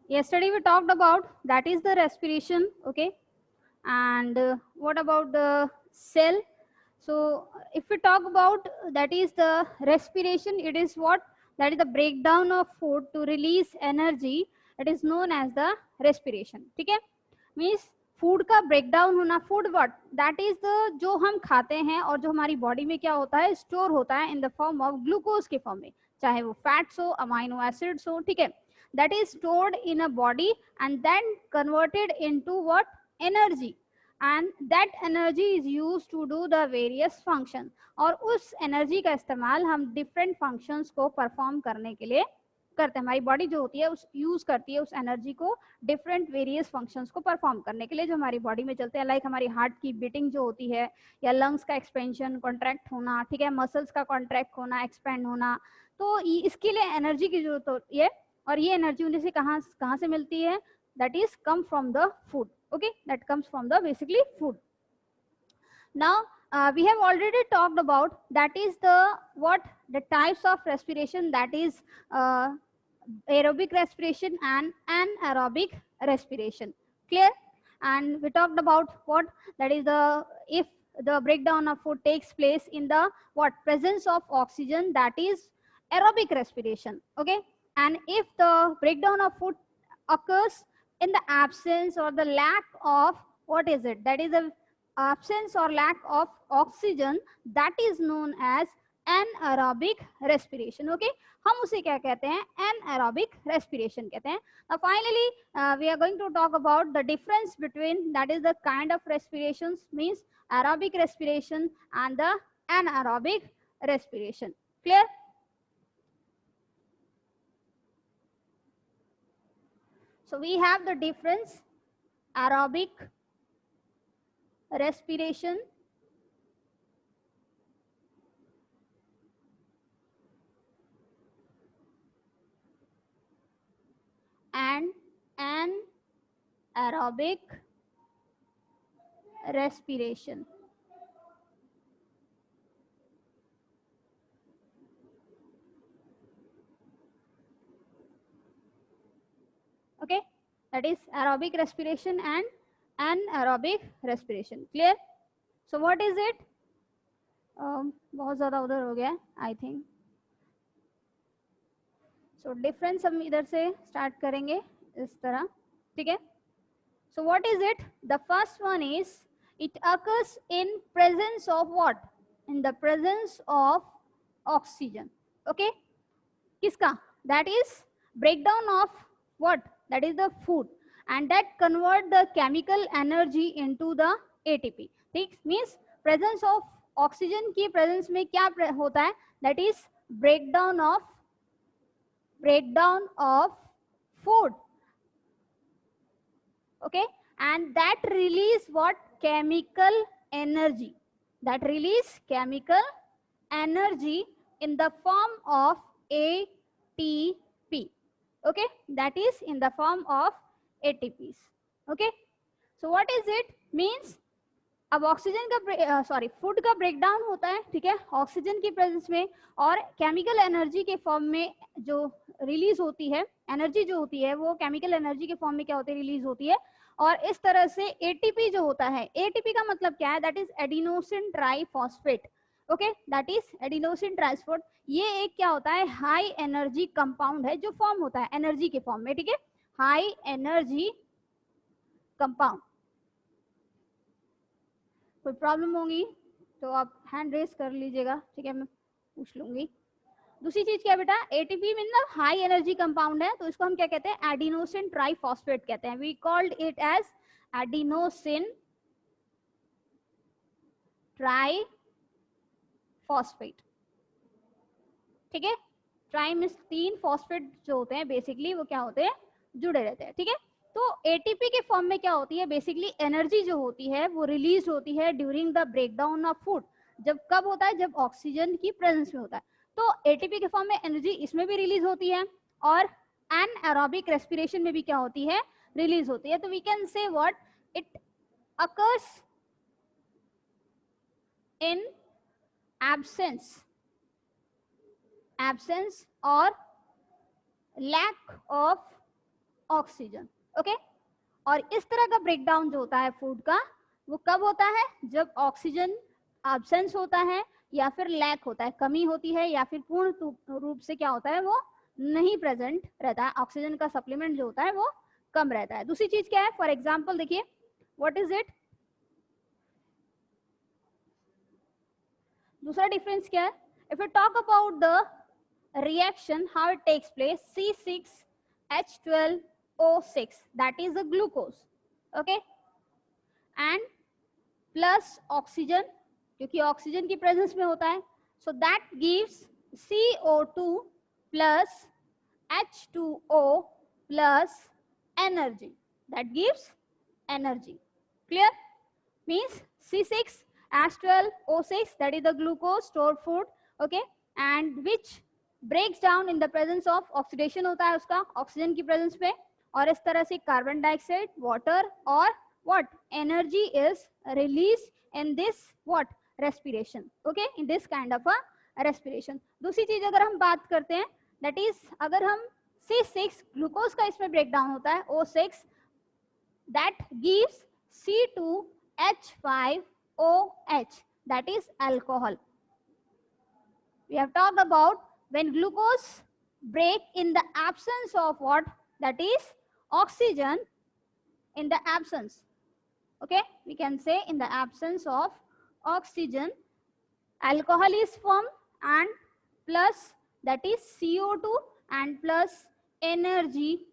Yesterday we talked about that is the respiration, okay, and what about the cell? So if we talk about that is the respiration, it is what, that is the breakdown of food to release energy, it is known as the respiration, ठीक है. Means food का breakdown होना, food what, that is the जो हम खाते हैं और जो हमारी बॉडी में क्या होता है, स्टोर होता है in the form of glucose के फॉर्म में, चाहे वो फैट्स हो, अमाइनो एसिड्स हो, ठीक है, that is stored in a body and then converted into what, energy, and that energy is use to do the various function. और उस एनर्जी का इस्तेमाल हम डिफरेंट फंक्शंस को परफॉर्म करने के लिए करते हैं. हमारी बॉडी जो होती है उस यूज करती है उस एनर्जी को डिफरेंट वेरियस फंक्शंस को परफॉर्म करने के लिए जो हमारी बॉडी में चलते हैं, लाइक हमारी हार्ट की बीटिंग जो होती है, या लंग्स का एक्सपेंशन कॉन्ट्रैक्ट होना, ठीक है, मसल्स का कॉन्ट्रैक्ट होना, एक्सपेंड होना. तो इसके लिए एनर्जी की जरूरत होती है, और ये एनर्जी उन्हें से कहाँ कहाँ से मिलती है, that is come from the food, okay, that comes from the basically food. Now we have already talked about that is the what, the types of respiration, that is aerobic respiration and anaerobic respiration, clear. And we talked about what, that is the, if the breakdown of food takes place in the what, presence of oxygen, that is aerobic respiration, okay. And if the breakdown of food occurs in the absence or the lack of what is it, that is the absence or lack of oxygen, that is known as anaerobic respiration, okay. हम उसे क्या कहते हैं, anaerobic respiration कहते हैं. Now finally we are going to talk about the difference between, that is the kind of respirations, means aerobic respiration and the anaerobic respiration, clear. So we have the difference, aerobic respiration and anaerobic respiration. Okay, that is aerobic respiration and anaerobic respiration, clear. So what is it? बहुत ज़्यादा उधर हो गया I think. So difference हम इधर से start करेंगे इस तरह, ठीक है. So what is it? The first one is it occurs in presence of what? In the presence of oxygen. Okay? किसका? That is breakdown of what? That is the food, and that convert the chemical energy into the ATP. ठीक, means presence of oxygen की presence में क्या होता है? That is breakdown of food. Okay, and that release what, chemical energy, that release chemical energy in the form of ATP, okay, that is in the form of ATPs, okay. So what is it means, अब oxygen का sorry food का breakdown होता है, ठीक है, oxygen की presence में, और केमिकल एनर्जी के फॉर्म में जो रिलीज होती है, एनर्जी जो होती है वो केमिकल एनर्जी के फॉर्म में क्या होती है, रिलीज होती है. और इस तरह से एटीपी जो होता है, एटीपी का मतलब क्या है, that is adenosine triphosphate, okay, that is adenosine triphosphate. ये एक क्या होता है, हाई एनर्जी कंपाउंड है जो फॉर्म होता है एनर्जी के फॉर्म में, ठीक है, हाई एनर्जी कंपाउंड. कोई प्रॉब्लम होगी तो आप हैंड रेस कर लीजिएगा, ठीक है, मैं पूछ लूंगी. दूसरी चीज क्या बेटा, एटीपी मतलब हाई एनर्जी कंपाउंड है, तो इसको हम क्या कहते हैं, एडिनोसिन ट्राइफॉस्फेट कहते हैं. We called it as adenosine triphosphate, ठीक है. ट्राई मीन्स तीन, फॉस्फेट जो होते हैं बेसिकली वो क्या होते हैं, जुड़े रहते हैं, ठीक है. तो एटीपी के फॉर्म में क्या होती है, बेसिकली एनर्जी जो होती है वो रिलीज होती है during the breakdown of food. जब कब होता है, जब ऑक्सीजन की प्रेजेंस में होता है. तो एटीपी के फॉर्म में एनर्जी इसमें भी रिलीज होती है, और एनाएरोबिक रेस्पिरेशन में भी क्या होती है, रिलीज होती है. तो we can say what, it occurs in absence or lack of oxygen. Okay, और इस तरह का ब्रेकडाउन जो होता है फूड का, वो कब होता है? जब ऑक्सीजन एब्सेंस होता है या फिर लैक होता है, कमी होती है, या फिर पूर्ण रूप से क्या होता है, वो नहीं प्रेजेंट रहता है, ऑक्सीजन का सप्लीमेंट जो होता है वो कम रहता है। दूसरी चीज क्या है? फॉर एग्जाम्पल देखिए, व्हाट इज इट? दूसरा डिफरेंस क्या है? If you talk about the reaction, how it takes place, C6H12O6, that is the glucose, okay, and plus oxygen, क्योंकि ऑक्सीजन की प्रेजेंस में होता है, so that gives CO2 plus H2O plus energy, that gives energy. Clear? Means C6H12O6, that is the glucose stored food, okay, and which breaks down in the presence of oxidation होता है उसका oxygen की presence में, और इस तरह से carbon dioxide, water और what energy is released in this what respiration, okay, in this kind of a respiration. दूसरी चीज अगर हम बात करते हैं, that is अगर हम C6 ग्लूकोज का इसमें ब्रेक डाउन होता है O6, that gives C2H5OH, that is alcohol. We have talked about when glucose break in the absence of what? That is oxygen, in the absence, okay, we can say in the absence of oxygen, alcohol is formed, and plus that is CO2 and plus energy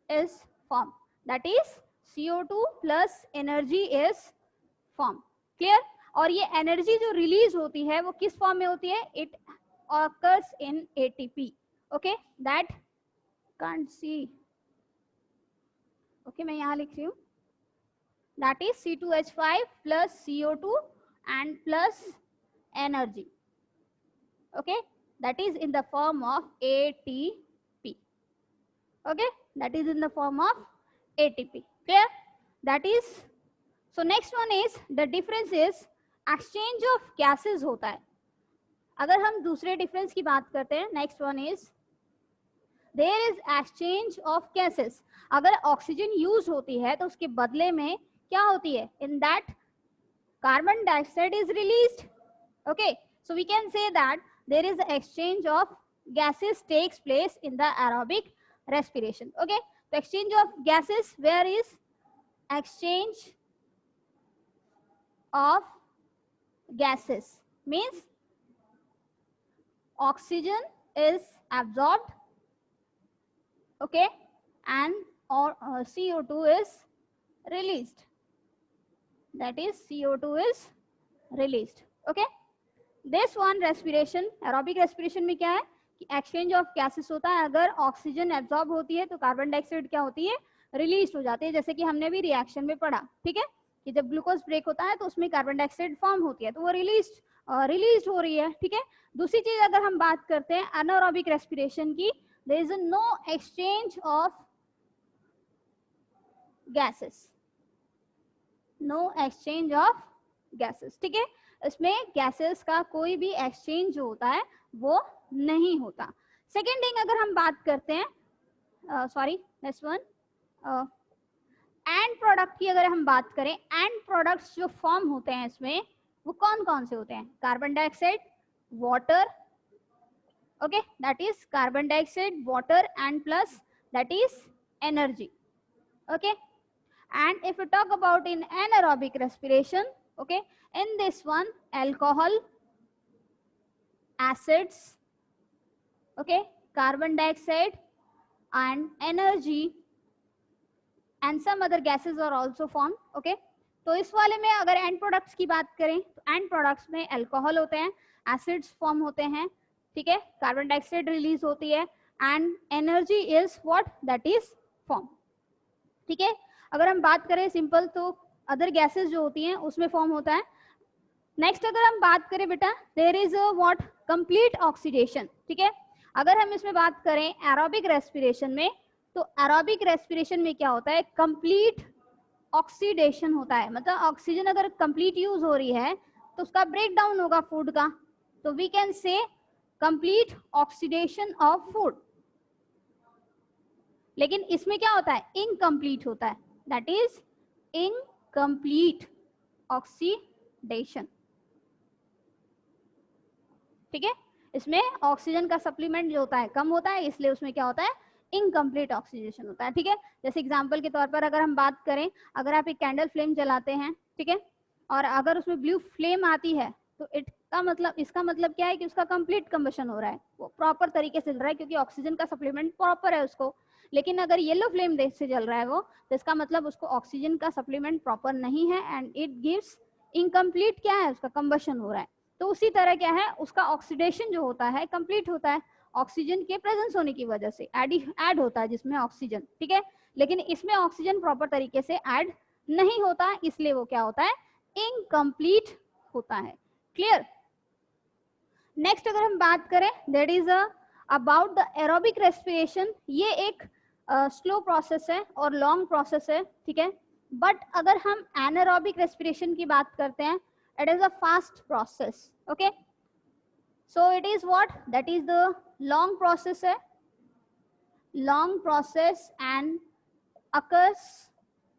is formed, that is CO2 plus energy is formed. Clear? और ये energy जो release होती है वो किस form में होती है? It occurs in ATP, okay, that can't see, okay, मैं यहाँ लिख रही हूँ, that is C2H5 plus CO2 and plus energy, okay, that is in the form of ATP, okay, that is in the form of ATP. Clear? That is, so next one is the difference is exchange of gases होता है. अगर हम दूसरे difference की बात करते हैं, next one is there is exchange of gases. अगर ऑक्सीजन यूज होती है तो उसके बदले में क्या होती है? In that carbon dioxide is released, okay, so we can say that there is exchange of gases takes place in the aerobic respiration, okay. तो exchange of gases, where is exchange of gases means oxygen is absorbed, okay, and or CO2 is released, that is CO2 is released, okay. This one respiration, aerobic respiration में क्या है कि exchange of gases होता है. अगर oxygen absorb होती है तो कार्बन डाइऑक्साइड क्या होती है? रिलीज हो जाती है, जैसे कि हमने भी रिएक्शन में पढ़ा, ठीक है, कि जब ग्लूकोज ब्रेक होता है तो उसमें कार्बन डाइऑक्साइड फॉर्म होती है, तो वो रिलीज हो रही है, ठीक है. दूसरी चीज अगर हम बात करते हैं अनएरोबिक रेस्पिरेशन की, there is no exchange of gases, no exchange of gases, ठीक है. इसमें गैसेस का कोई भी एक्सचेंज जो होता है वो नहीं होता. सेकेंड थिंग अगर हम बात करते हैं, sorry next one, and product की अगर हम बात करें, एंड प्रोडक्ट्स जो फॉर्म होते हैं इसमें वो कौन कौन से होते हैं? Carbon dioxide, water, okay, that is carbon dioxide, water and plus that is energy, okay. And if you talk about in anaerobic respiration, okay, in this one alcohol, acids, okay, carbon dioxide and energy and some other gases are also formed, okay. तो इस वाले में अगर and products की बात करें तो and products में अल्कोहल होते हैं, एसिड्स फॉर्म होते हैं, ठीक है, कार्बन डाइऑक्साइड रिलीज होती है and energy is what? That is form, ठीक है. अगर हम बात करें सिंपल तो अदर गैसेस जो होती हैं उसमें फॉर्म होता है. नेक्स्ट अगर हम बात करें बेटा, there is what? Complete oxidation, ठीक है. अगर हम इसमें बात करें एरोबिक रेस्पिरेशन में, तो एरोबिक रेस्पिरेशन में क्या होता है? कंप्लीट ऑक्सीडेशन होता है, मतलब ऑक्सीजन अगर कंप्लीट यूज हो रही है तो उसका ब्रेक डाउन होगा फूड का, तो we can say complete oxidation of food. लेकिन इसमें क्या होता है, इनकम्प्लीट होता है, दैट इज इनकम्प्लीट ऑक्सीडेशन। ठीक है, इसमें ऑक्सीजन का सप्लीमेंट जो होता है कम होता है, इसलिए उसमें क्या होता है, इनकम्प्लीट ऑक्सीडेशन होता है। ठीक है, जैसे एग्जांपल के तौर पर अगर हम बात करें, अगर आप एक कैंडल फ्लेम जलाते हैं, ठीक है, और अगर उसमें ब्लू फ्लेम आती है तो इसका मतलब क्या है कि उसका कंप्लीट कंबशन हो रहा है, वो प्रॉपर तरीके से चल रहा है क्योंकि ऑक्सीजन का सप्लीमेंट प्रॉपर है उसको। लेकिन अगर येलो फ्लेम से जल रहा है वो, तो इसका मतलब उसको ऑक्सीजन का सप्लीमेंट प्रॉपर नहीं है एंड इट गिव्स इनकम्प्लीट क्या है, उसका कंबशन हो रहा है। तो उसी तरह क्या है, उसका ऑक्सीडेशन जो होता है कंप्लीट होता है ऑक्सीजन के प्रेजेंस होने की वजह से, ऐड होता है जिसमें ऑक्सीजन। ठीक है, लेकिन इसमें ऑक्सीजन प्रॉपर तरीके से ऐड नहीं होता, इसलिए वो क्या होता है, इनकम्प्लीट होता है। क्लियर। नेक्स्ट अगर हम बात करें, that is about the aerobic respiration. ये एक स्लो प्रोसेस है और लॉन्ग प्रोसेस है। ठीक है, बट अगर हम एनारोबिक रेस्पिरेशन की बात करते हैं, it is a fast process. Okay, so it is what, that is the long process है, long process and occurs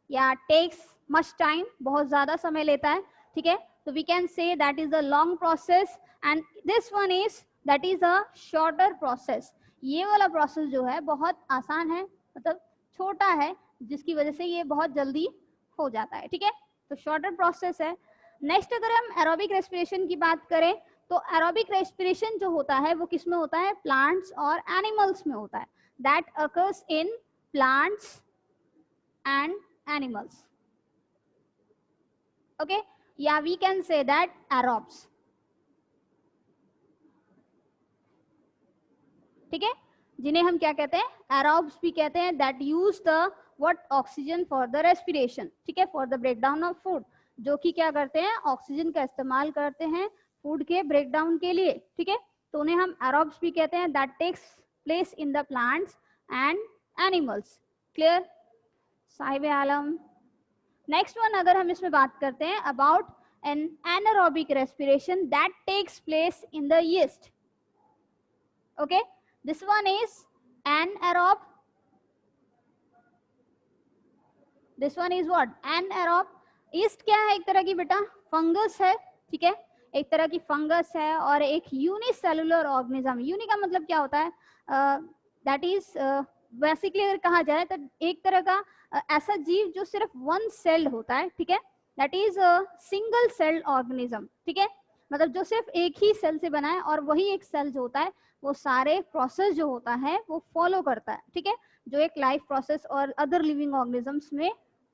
या takes much time, बहुत ज़्यादा समय लेता है। ठीक है, तो we can say that is a long process and this one is that is a shorter process। ये वाला प्रोसेस जो है बहुत आसान है, मतलब छोटा है, जिसकी वजह से ये बहुत जल्दी हो जाता है। ठीक है, तो शॉर्टर प्रोसेस है। नेक्स्ट अगर हम एरोबिक रेस्पिरेशन की बात करें, तो एरोबिक रेस्पिरेशन जो होता है वो किस में होता है, प्लांट्स और एनिमल्स में होता है, that occurs in plants and animals. Okay, या we can say that aerobes. ठीक है, जिन्हें हम क्या कहते हैं, एरोब्स भी कहते हैं, that use the what, oxygen for the respiration. ठीक है, for the breakdown of food, जो कि क्या करते हैं, ऑक्सीजन का इस्तेमाल करते हैं फूड के ब्रेकडाउन के लिए। ठीक है, तो उन्हें हम एरोब्स भी कहते हैं, that takes place in the plants and animals. Clear Sahib Alam. Next one अगर हम इसमें बात करते हैं about an anaerobic respiration that takes place in the yeast. Okay, this one is anaerob, this one is what, anaerobe. Yeast क्या है, एक तरह की बेटा फंगस है। ठीक है, एक तरह की फंगस है और एक यूनिसेलुलर ऑर्गेनिज्म। यूनि का मतलब क्या होता है, दैट इज बेसिकली अगर कहा जाए तो एक तरह का ऐसा जीव जो सिर्फ वन सेल होता है। ठीक है, that is single cell organism. ठीक है, मतलब जो सिर्फ एक ही सेल से बना है और वही एक सेल जो होता है वो सारे प्रोसेस जो होता है वो फॉलो करता है। ठीक है, जो एक लाइफ प्रोसेस और अदर लिविंग ऑर्गेनिजम्स में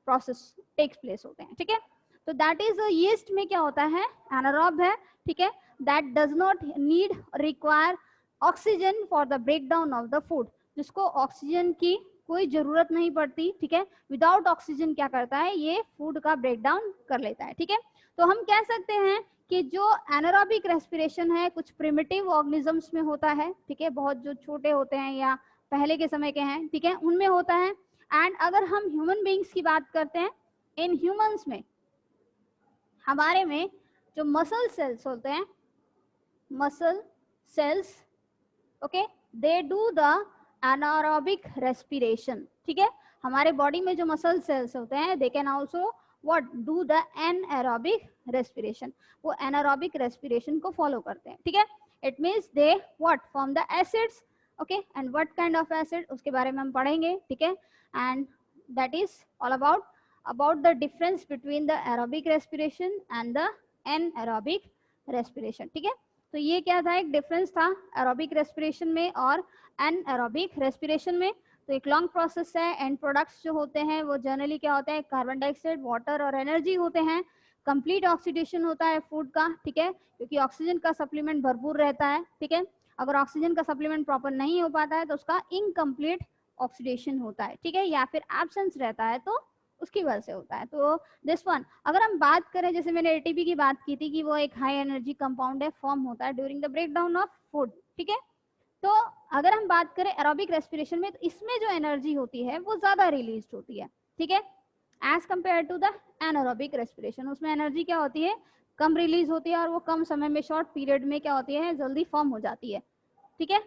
प्रोसेस टेक्स प्लेस होते हैं। ठीक है, तो दैट इज यीस्ट में क्या होता है, एनारोब है। ठीक है, that does not need require oxygen for the breakdown of the food, जिसको ऑक्सीजन की कोई जरूरत नहीं पड़ती। ठीक है, विदाउट ऑक्सीजन क्या करता है, ये फूड का ब्रेकडाउन कर लेता है। ठीक है, तो हम कह सकते हैं कि जो एनारोबिक रेस्पिरेशन है कुछ प्रिमिटिव ऑर्गेनिजम्स में होता है। ठीक है, बहुत जो छोटे होते हैं या पहले के समय के हैं, ठीक है, उनमें होता है। एंड अगर हम ह्यूमन बींग्स की बात करते हैं, इन ह्यूमंस में हमारे में जो मसल सेल्स होते हैं, muscle cells, okay, they do the anaerobic respiration. ठीक है, हमारे बॉडी में जो मसल सेल्स होते हैं they can also what do the anaerobic respiration, वो एनारोबिक रेस्पिरेशन को फॉलो करते हैं। ठीक है, it means they what form the acids. Okay, and what kind of acid, उसके बारे में हम पढ़ेंगे। ठीक है, and that is all about the difference between the aerobic respiration and the anaerobic respiration। ठीक है, तो ये क्या था, एक डिफरेंस था एरोबिक रेस्पिरेशन में और एनाएरोबिक रेस्पिरेशन में। तो एक लॉन्ग प्रोसेस है, एंड प्रोडक्ट्स जो होते हैं वो जनरली क्या होते हैं, कार्बन डाइऑक्साइड, वाटर और एनर्जी होते हैं। कंप्लीट ऑक्सीडेशन होता है फूड का। ठीक है, क्योंकि ऑक्सीजन का सप्लीमेंट भरपूर रहता है। ठीक है, अगर ऑक्सीजन का सप्लीमेंट प्रॉपर नहीं हो पाता है तो उसका इनकम्प्लीट ऑक्सीडेशन होता है। ठीक है, या फिर एब्सेंस रहता है तो उसकी वजह से होता है। तो दिस वन अगर हम बात करें, जैसे मैंने एटीपी की बात की थी कि वो एक हाई एनर्जी कंपाउंड है, फॉर्म होता है during the breakdown of food. ठीक है, तो अगर हम बात करें एरोबिक रेस्पिरेशन में, तो इसमें जो एनर्जी होती है वो ज्यादा रिलीज होती है। ठीक है, as compare to the anaerobic respiration, उसमें एनर्जी क्या होती है, कम रिलीज होती है और वो कम समय में, शॉर्ट पीरियड में क्या होती है, जल्दी फॉर्म हो जाती है। ठीक है,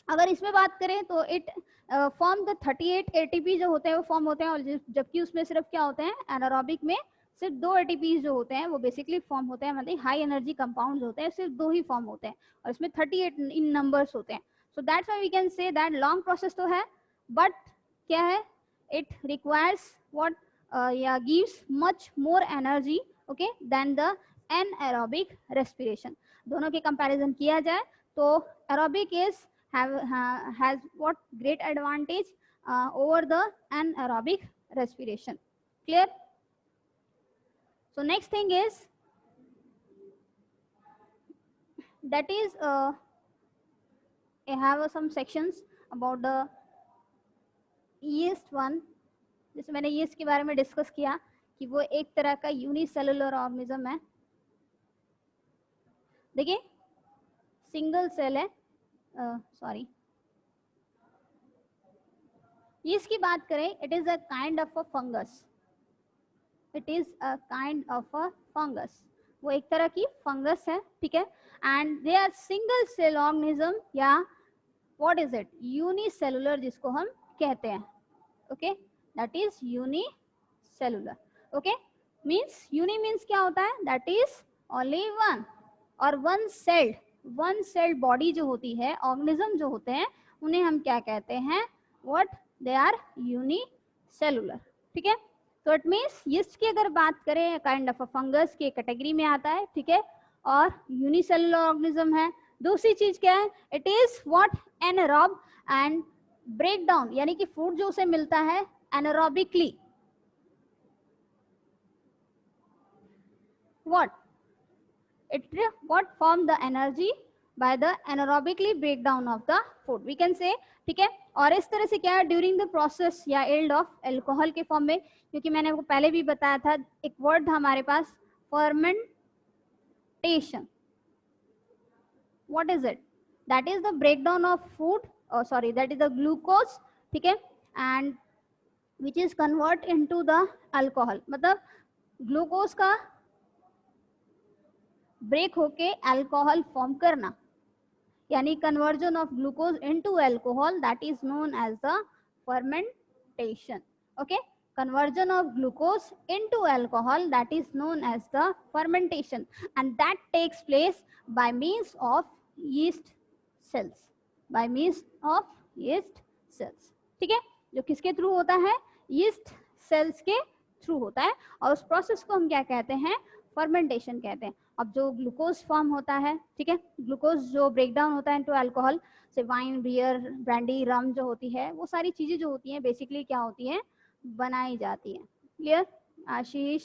अगर इसमें बात करें तो इट फॉर्म द 38 एटीपी जो होते हैं वो फॉर्म होते हैं, और जबकि उसमें सिर्फ क्या होते हैं, एनारोबिक में सिर्फ 2 एटीपी जो होते हैं वो बेसिकली फॉर्म होते हैं, मतलब हाई एनर्जी कंपाउंड्स होते हैं, सिर्फ 2 ही फॉर्म होते हैं, और इसमें 38 इन नंबर्स होते हैं. So that's why we can say that long process तो है, बट क्या है, इट रिक्वायर्स व्हाट या gives much more energy okay than the anaerobic respiration. दोनों के कंपैरिजन किया जाए तो aerobic is has what great advantage over the anaerobic respiration. Clear? So next thing is that is I have some sections about the yeast one. जैसे मैंने yeast के बारे में डिस्कस किया कि वो एक तरह का यूनिसेलुलर ऑर्गेनिज्म है. देखिए सिंगल सेल है, सॉरी yeast की बात करें, it is a kind of a fungus. It is a kind of a fungus. वो एक तरह की फंगस है, ठीक है. And they are single cell organism या what is it, unicellular जिसको हम कहते हैं. Okay, that is unicellular. Okay, means uni means क्या होता है, that is only one, और one celled body जो होती है, organism जो होते हैं उन्हें हम क्या कहते हैं, what they are unicellular. ठीक है. तो इट मीन्स यीस्ट की अगर बात करें काइंड ऑफ अ फंगस की कैटेगरी में आता है, ठीक है, और यूनिसेलुलर ऑर्गेनिज्म है. दूसरी चीज क्या है, it is what anaerobe and break down, यानी कि फूड जो उसे मिलता है anaerobically, what form the energy by the anaerobically breakdown of the food, we can say. ठीक है. और इस तरह से क्या है, ड्यूरिंग द प्रोसेस या एल्ड ऑफ एल्कोहल के फॉर्म में, क्योंकि मैंने आपको पहले भी बताया था एक वर्ड था हमारे पास fermentation. What is it, that is the breakdown of food, sorry that is the glucose, ठीक है, and which is convert into the alcohol. मतलब ग्लूकोज का ब्रेक होके अल्कोहल फॉर्म करना, यानी conversion of glucose into alcohol, that is known as the fermentation. Okay, conversion of glucose into alcohol, that is known as the fermentation, and that takes place by means of yeast cells, by means of yeast cells. ठीक है, जो किसके through होता है, yeast cells के through होता है, और उस प्रोसेस को हम क्या कहते हैं, फर्मेंटेशन कहते हैं. अब जो ग्लूकोज फॉर्म होता है, ठीक है, ग्लूकोज जो ब्रेकडाउन होता है इनटू अल्कोहल, से वाइन, बियर, ब्रांडी, रम जो होती है, वो सारी चीजें जो होती हैं बेसिकली क्या होती हैं, बनाई जाती है. क्लियर आशीष?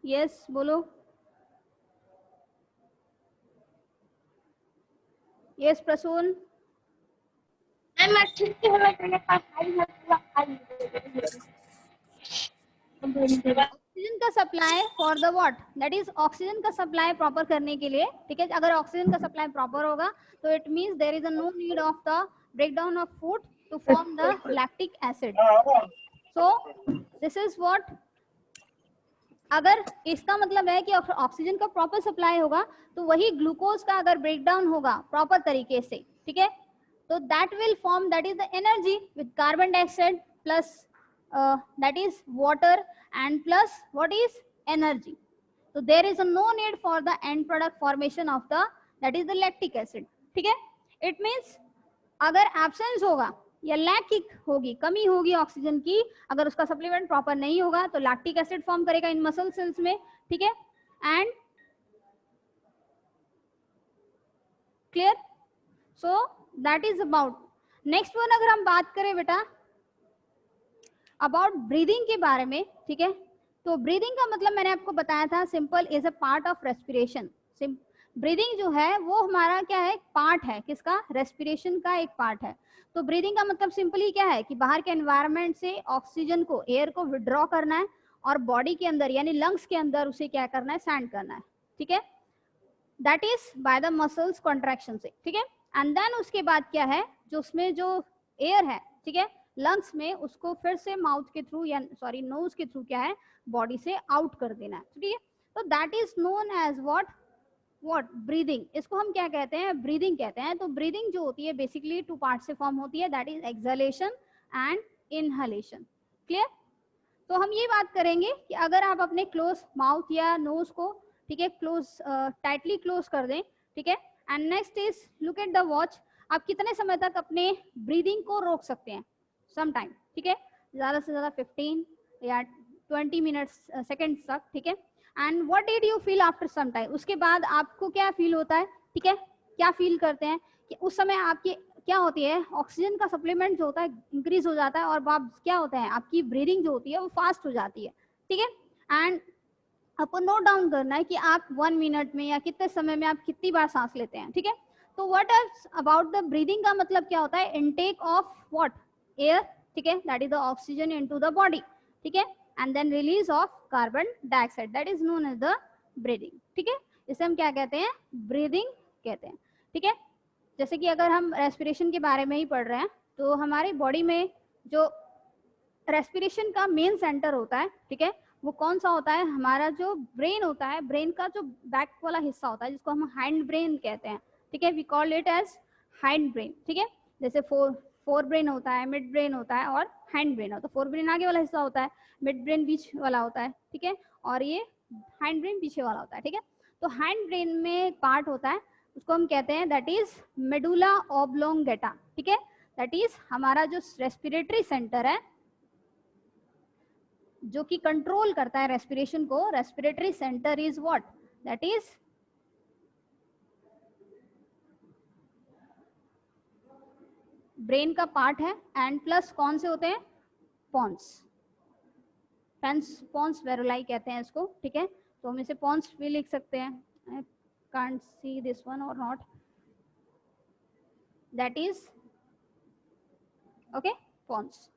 यस बोलो. यस प्रसून? ऑक्सीजन का supply for the what, that is oxygen का सप्लाई प्रॉपर करने के लिए, ठीक है. अगर ऑक्सीजन का सप्लाई प्रॉपर होगा तो it means there is a no need of the breakdown of food to form the lactic acid. So this is what, अगर इसका मतलब है कि ऑक्सीजन का प्रॉपर सप्लाई होगा तो वही ग्लूकोज का अगर ब्रेकडाउन होगा प्रॉपर तरीके से, ठीक है, तो that will form, that is the energy with carbon dioxide plus that is water and plus what is energy. So there is no need for the end product formation of the, that is the lactic acid. ठीक है, it means अगर absence होगा या lack होगी, कमी होगी oxygen की, अगर उसका सप्लीमेंट प्रॉपर नहीं होगा तो लैक्टिक एसिड फॉर्म करेगा इन मसल सेल्स में. ठीक है, and clear. So that is about. Next one अगर हम बात करें बेटा अबाउट ब्रीदिंग के बारे में, ठीक है, तो ब्रीदिंग का मतलब मैंने आपको बताया था, simple is a part of respiration. Breathing जो है वो हमारा क्या है, पार्ट है, किसका, रेस्पिरेशन का एक पार्ट है. तो ब्रीदिंग का मतलब सिंपली क्या है कि बाहर के एनवायरनमेंट से ऑक्सीजन को, एयर को विड्रॉ करना है और बॉडी के अंदर यानी लंग्स के अंदर उसे क्या करना है, सैंड करना है. ठीक है, that is by the muscles contraction से. ठीक है, एंड देन उसके बाद क्या है, जो उसमें जो एयर है, ठीक है, लंग्स में उसको फिर से माउथ के थ्रू या सॉरी नोज के थ्रू क्या है बॉडी से आउट कर देना है, ठीक है। तो that is known as what breathing. इसको हम क्या कहते हैं, ब्रीदिंग कहते हैं। तो ब्रीदिंग जो होती है बेसिकली टू पार्ट से फॉर्म होती है, that is exhalation and inhalation. Clear. तो हम ये बात करेंगे कि अगर आप अपने क्लोज माउथ या नोज को, ठीक है, क्लोज टाइटली क्लोज कर दें, ठीक है। And next is look at the watch. आप कितने समय तक अपने ब्रीदिंग को रोक सकते हैं, सम टाइम, ठीक है, ज़्यादा से ज़्यादा 15 या 20 मिनट्स सेकेंड्स तक, ठीक है। And what did you feel after some time, उसके बाद आपको क्या फील होता है, ठीक है, क्या फील करते हैं कि उस समय आपकी क्या होती है, ऑक्सीजन का सप्लीमेंट जो होता है इंक्रीज हो जाता है और आप क्या होता है आपकी ब्रीदिंग जो होती है वो फास्ट हो जाती है, ठीक है। एंड आपको नोट डाउन करना है कि आप 1 मिनट में या कितने समय में आप कितनी बार सांस लेते हैं, ठीक है। तो what is about the breathing का मतलब क्या होता है, इनटेक ऑफ व्हाट एयर, ठीक है, that is the oxygen into the body, ठीक है, and then release of carbon dioxide, that is known as the breathing, ठीक है। इसे हम क्या कहते हैं, ब्रीदिंग कहते हैं, ठीक है। जैसे कि अगर हम रेस्पिरेशन के बारे में ही पढ़ रहे हैं तो हमारी बॉडी में जो रेस्पिरेशन का मेन सेंटर होता है, ठीक है, वो कौन सा होता है, हमारा जो ब्रेन होता है, ब्रेन का जो बैक वाला हिस्सा होता है जिसको हम हाइंड ब्रेन कहते हैं, ठीक है, we call it as hind brain, ठीक है। जैसे फोर ब्रेन होता है, मिड ब्रेन होता है और हाइंड ब्रेन होता है। तो फोर ब्रेन आगे वाला हिस्सा होता है, मिड ब्रेन बीच वाला होता है, ठीक है, और ये हाइंड ब्रेन पीछे वाला होता है, ठीक है। तो हाइंड ब्रेन में एक पार्ट होता है उसको हम कहते हैं दैट इज मेडुला ऑब्लोंगेटा, ठीक है, दैट इज हमारा जो रेस्पिरेटरी सेंटर है जो कि कंट्रोल करता है रेस्पिरेशन को। Respiratory centre is what, that is brain का पार्ट है एंड प्लस कौन से होते हैं, पॉन्स, पॉन्स वेरुलाई कहते हैं इसको, ठीक है। तो हम इसे पॉन्स भी लिख सकते हैं, I can't see this one और not, that is okay, pons,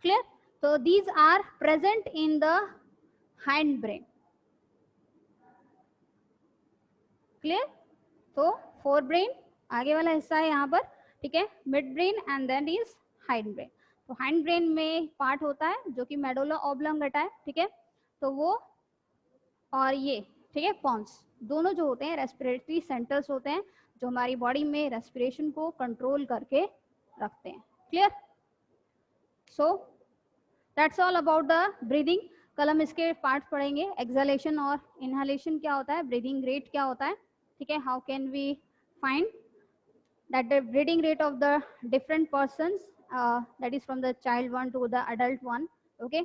clear। so these are present in the hind brain, clear। तो फोर ब्रेन आगे वाला हिस्सा है यहाँ पर, ठीक है, mid brain and then is hind brain. तो हाइंड ब्रेन में पार्ट होता है जो कि मेडुला ऑब्लोंगेटा है, ठीक है, तो वो और ये, ठीक है, पॉन्स दोनों जो होते हैं रेस्पिरेटरी सेंटर्स होते हैं जो हमारी बॉडी में रेस्पिरेशन को कंट्रोल करके रखते हैं, clear. So that's all about the breathing. कल हम इसके पार्ट्स पढ़ेंगे, एक्सहेलेशन और इनहेलेशन क्या होता है, ब्रीदिंग रेट क्या होता है, ठीक है, how can we find that the breathing rate of the different persons, that is from the child one to the adult one, okay.